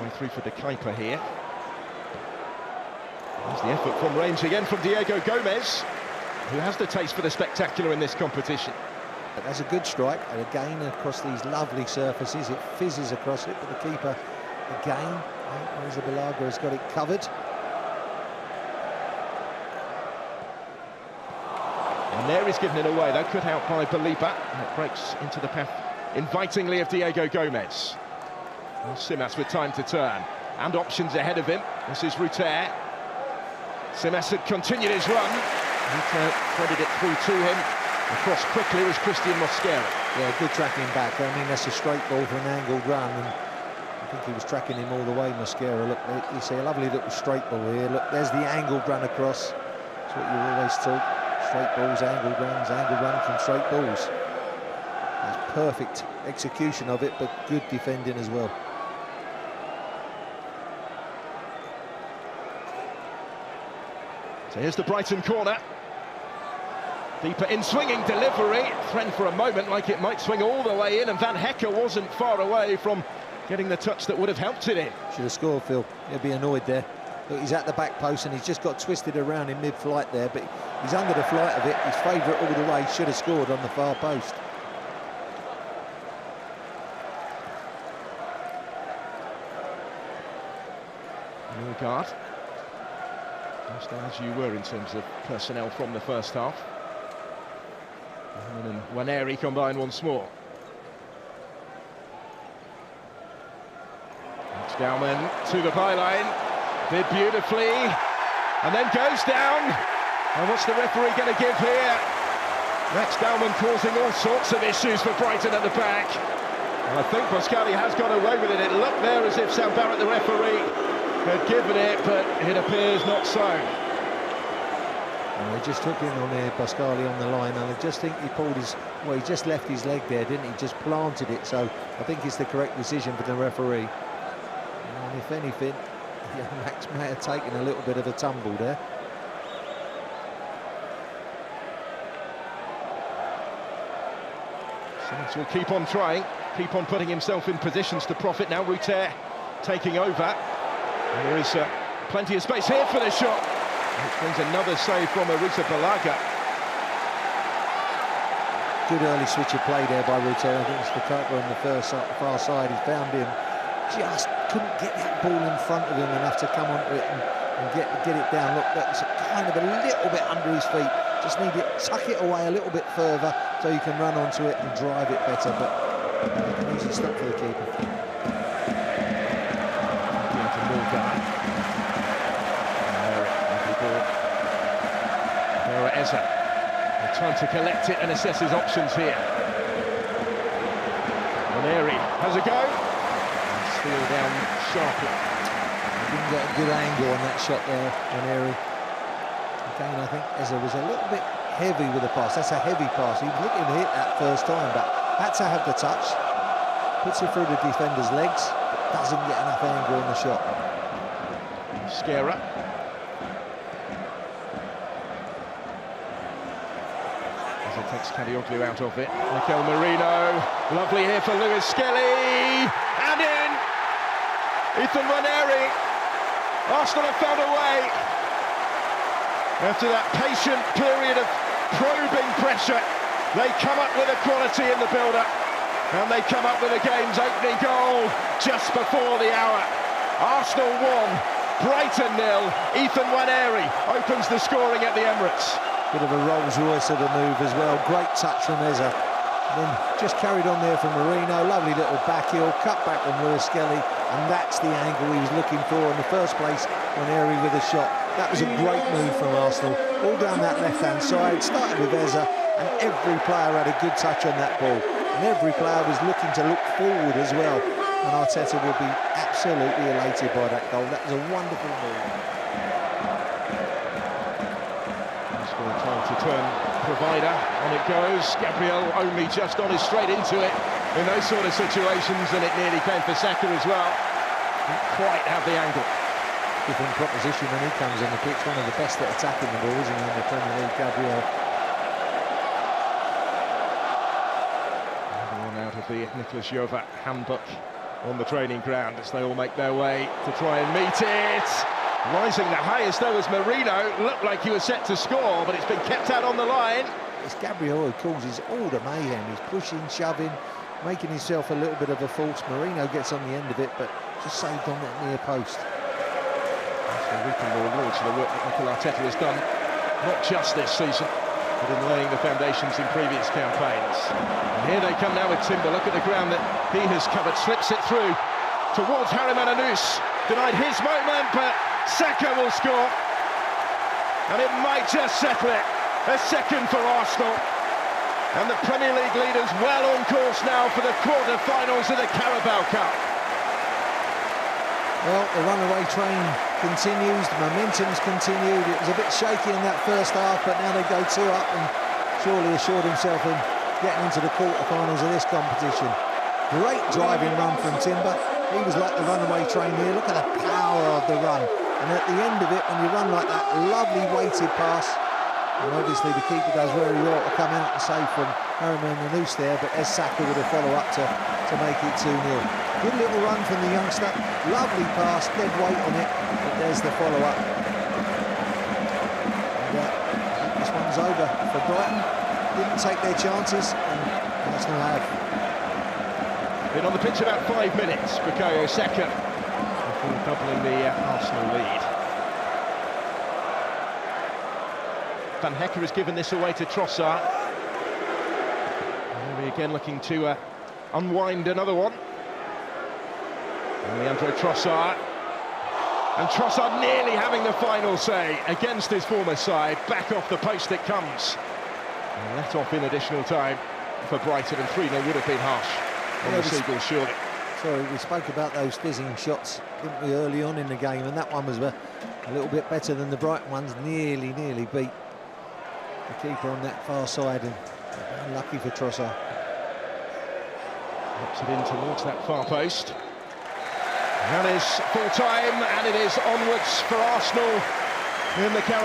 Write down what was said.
Going through for the keeper here. There's the effort from range again from Diego Gomez, who has the taste for the spectacular in this competition. But that's a good strike, and again across these lovely surfaces, it fizzes across it, but the keeper again, Arrizabalaga has got it covered. And there he's given it away, though, cut out by Baliba, and it breaks into the path invitingly of Diego Gomez. Well, Simas with time to turn, and options ahead of him. This is Ruter. Simas had continued his run. Ruter threaded it through to him. Across quickly was Christian Mosquera. Yeah, good tracking back. I mean, that's a straight ball for an angled run, and I think he was tracking him all the way, Mosquera. Look, you see a lovely little straight ball here. Look, there's the angled run across. That's what you always talk. Straight balls, angled run from straight balls. That's perfect execution of it, but good defending as well. So here's the Brighton corner. Deeper in, swinging delivery. Threatened for a moment like it might swing all the way in, and Van Hecke wasn't far away from getting the touch that would have helped it in. Should have scored, Phil. He'll be annoyed there. Look, he's at the back post and he's just got twisted around in mid-flight there, but he's under the flight of it. His favourite all the way, should have scored on the far post. Norgard, just as you were in terms of personnel from the first half. And Waneri combine once more. Dowman to the byline, did beautifully, and then goes down. And what's the referee going to give here? Max Dowman causing all sorts of issues for Brighton at the back. And I think Pascali has got away with it. It looked there as if Sam Barrett, the referee, had given it, but it appears not so. And they just took in on there, Pascali on the line, and I just think he pulled his, well, he just left his leg there, didn't he? Just planted it, so I think it's the correct decision for the referee. And if anything, yeah, Max may have taken a little bit of a tumble there. Simmons will keep on trying, keep on putting himself in positions to profit. Now Ruter taking over. And there is plenty of space here for the shot, which brings another save from Arrizabalaga. Good early switch of play there by Ruter. I think it's the keeper on the far side. He found him, just couldn't get that ball in front of him enough to come onto it and get it down. Look, that's kind of a little bit under his feet. Just need it, tuck it away a little bit further so you can run onto it and drive it better. But easy stop for the keeper. Time to collect it and assess his options here. Waneri has a go. And steal down sharply. He didn't get a good angle on that shot there, Waneri. Again, I think Eza was a little bit heavy with the pass. That's a heavy pass. He was looking to hit that first time, but had to have the touch. Puts it through the defender's legs, but doesn't get enough angle on the shot. Mosquera. Takes Kadioglu out of it. Mikel Merino, lovely here for Lewis Skelly, and in! Ethan Waneri. Arsenal have found a way. After that patient period of probing pressure, they come up with a quality in the build-up, and they come up with the game's opening goal just before the hour. Arsenal 1, Brighton 0. Ethan Waneri opens the scoring at the Emirates. Bit of a Rolls-Royce of a move as well. Great touch from Eza. Then just carried on there from Merino. Lovely little back heel, cut back from Lewis Skelly, and that's the angle he was looking for in the first place. Waneri with a shot. That was a great move from Arsenal. All down that left-hand side. Started with Eza, and every player had a good touch on that ball. And every player was looking to look forward as well. And Arteta will be absolutely elated by that goal. That was a wonderful move. To turn provider, on it goes. Gabriel only just on his straight into it in those sort of situations, and it nearly came for Saka as well. Didn't quite have the angle. Different proposition when he comes on the pitch. One of the best at attacking the ball, isn't he, in the Premier League, Gabriel? One out of the Nicholas Jova handbook. on the training ground as they all make their way to try and meet it. Rising the highest though was Marino. Looked like he was set to score, but it's been kept out on the line. It's Gabriel who causes all the mayhem. He's pushing, shoving, making himself a little bit of a force. Marino gets on the end of it, but just saved on that near post. So reaping the rewards for the work that Mikel Arteta has done, not just this season, but in laying the foundations in previous campaigns. And here they come now with Timber. Look at the ground that he has covered, slips it through towards Harry Mananous. Denied his moment, but Saka will score. And it might just settle it. A second for Arsenal. And the Premier League leaders well on course now for the quarter-finals of the Carabao Cup. Well, the runaway train continues, the momentum's continued. It was a bit shaky in that first half, but now they go 2 up and surely assured himself in getting into the quarter-finals of this competition. Great driving run from Timber. He was like the runaway train here. Look at the power of the run. And at the end of it, when you run like that, lovely weighted pass. And obviously the keeper does very well to come out and save from Harry Mananous there, but as Saka with a follow-up to make it 2-0. Good little run from the youngster, lovely pass, dead weight on it, but there's the follow-up. And this one's over for Brighton. Didn't take their chances, and Arsenal have. Been on the pitch about 5 minutes, Bukayo Saka, before doubling the Arsenal lead. Van Hecker has given this away to Trossard. And again looking to unwind another one. And Leandro Trossard. And Trossard nearly having the final say against his former side. Back off the post it comes. And let off in additional time for Brighton, and 3-0 would have been harsh on the Seagulls, surely. Sorry, we spoke about those fizzing shots, didn't we, early on in the game, and that one was a little bit better than the Brighton ones. Nearly beat the keeper on that far side, and unlucky for Trossard. Knocks it in towards that far post. That is full time, and it is onwards for Arsenal in the Carabao.